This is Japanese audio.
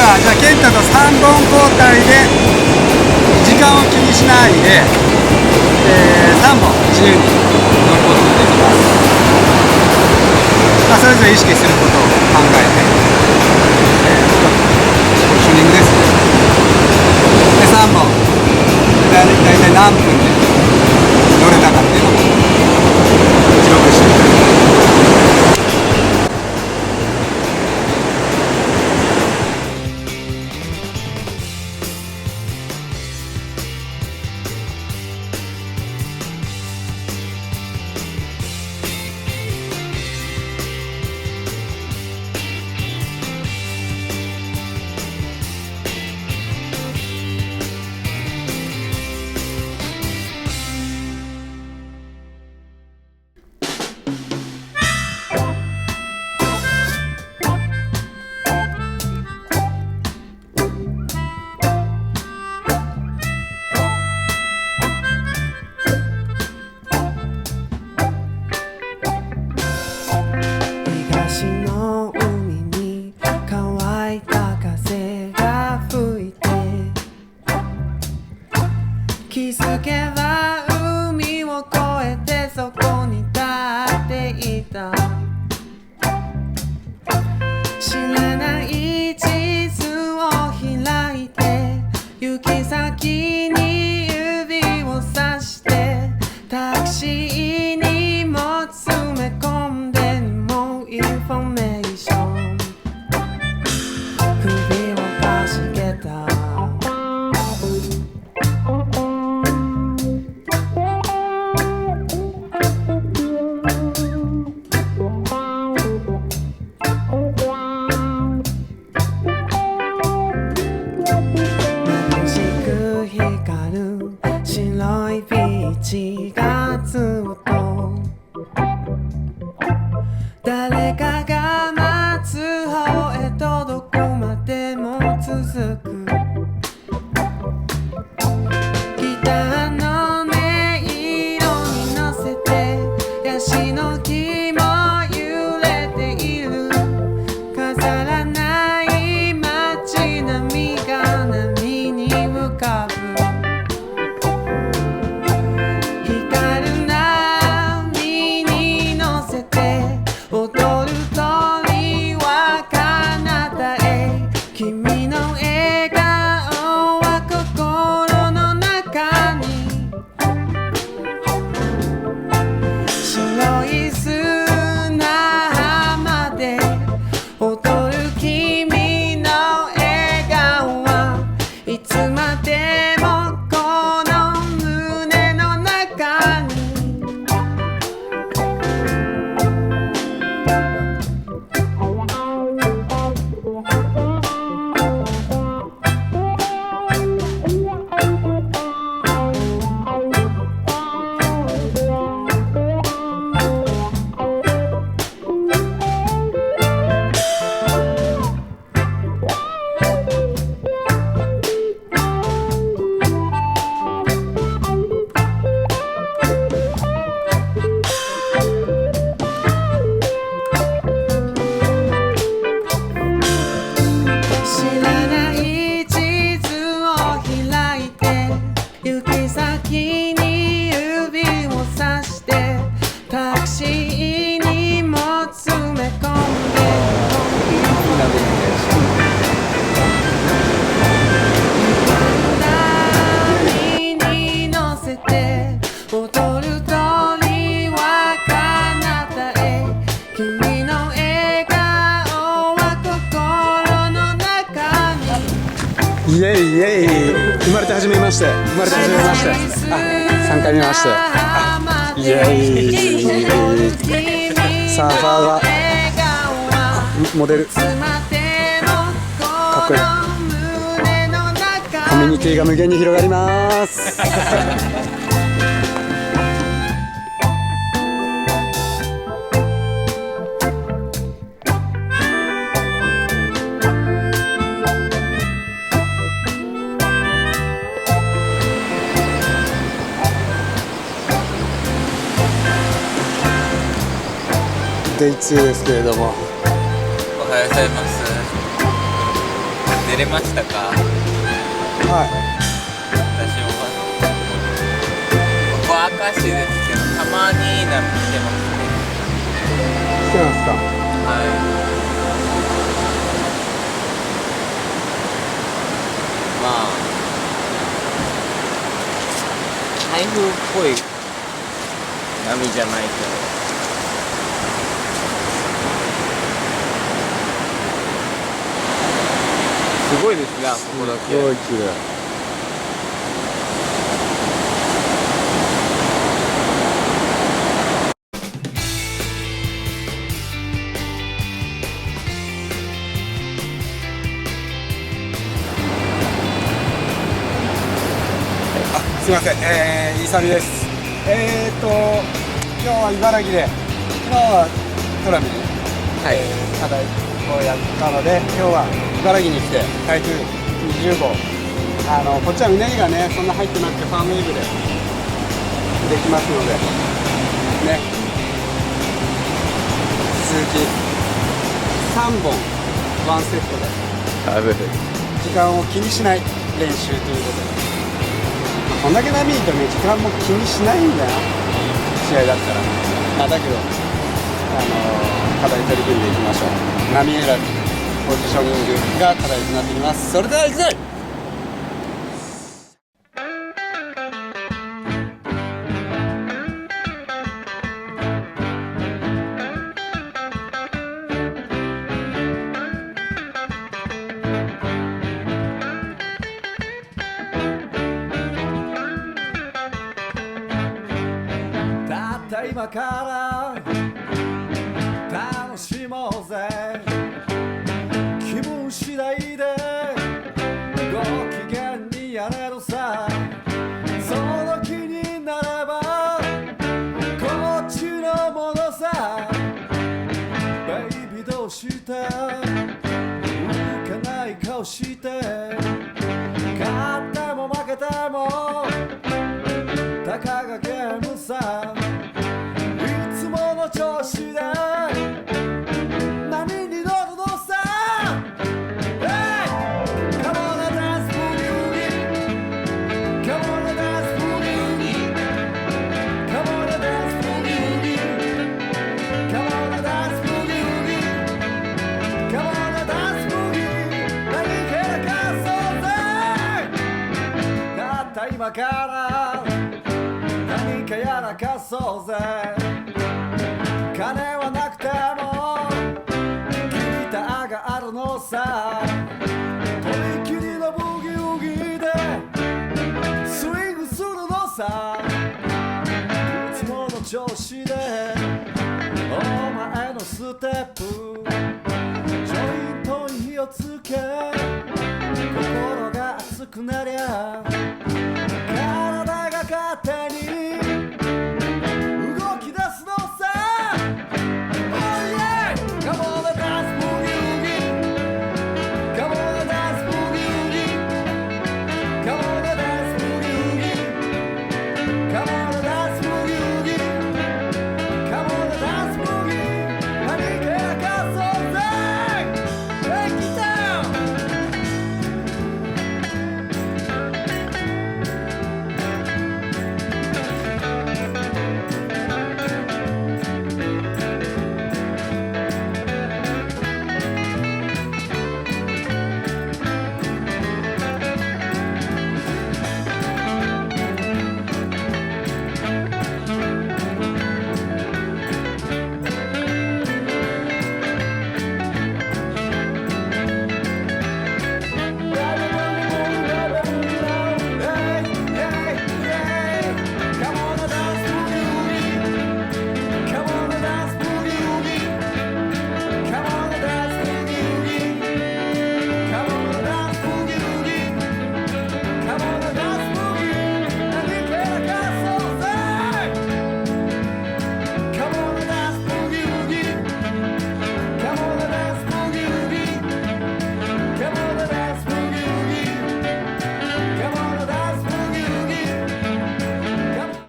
はじゃあ健太と3本交代で時間を気にしないで、3本自由に乗ることができます。それぞれ意識することを考えて、チューニングですね。で3本だいたい何分で乗れたかっていうのを記録してみたいと思います。気づけば海を越えてそこに立っていた。知らない地図を開いて行き先に指をさしてタクシーにも詰め込んでもインフォメーション首をかしげた。誰かが待つ方へとどこまでも続く。ギターの音色に乗せてヤシの木も揺れている。飾らない街並みが波に浮かぶ。イエイイエイ。生まれて初めまして。3回目まして。イエイ。サーファーがモデルかっこいい。コミュニティが無限に広がります。デイ2ですけれども、おはようございます。出れましたか？はい。私もここ明石ですけど、たまに波来てますね。来てますか？はい。まあ台風っぽい波じゃないけど、すごいですね、あそこだけ。すごい綺麗。すいません、イーサミです。今日は茨城で、昨日はトラミで、課題をやったので、今日は茨城に来て、台風20号、こっちはうねりがね、そんな入ってなくて、ファームウェーブでできますので、ね、続き3本、ワンセットで、時間を気にしない練習ということで。こんだけ波いるとね、時間も気にしないんだよ、試合だったら。まあ、だけど、課題取り組んでいきましょう。波選び、ポジショニングが課題となってきます。それでは行くぜ。今から楽しもうぜ、気分次第でご機嫌にやれるさ、その気になればこっちのものさ、ベイビーどうして浮かない顔して勝っても負けてもたかがゲームさ、調子で波に乗るのさ、Come on and dance boogie, Come on and dance boogie, Come on and dance boogie, Come on and dance boogie, Come on and dance boogie、 何からかそうぜ、だった今から何かやらかそうぜ、金はなくてもギターがあるのさ、とびきりのブギウギでスイングするのさ、いつもの調子でお前のステップ、ジョイントに火をつけ心が熱くなりゃ体が勝手に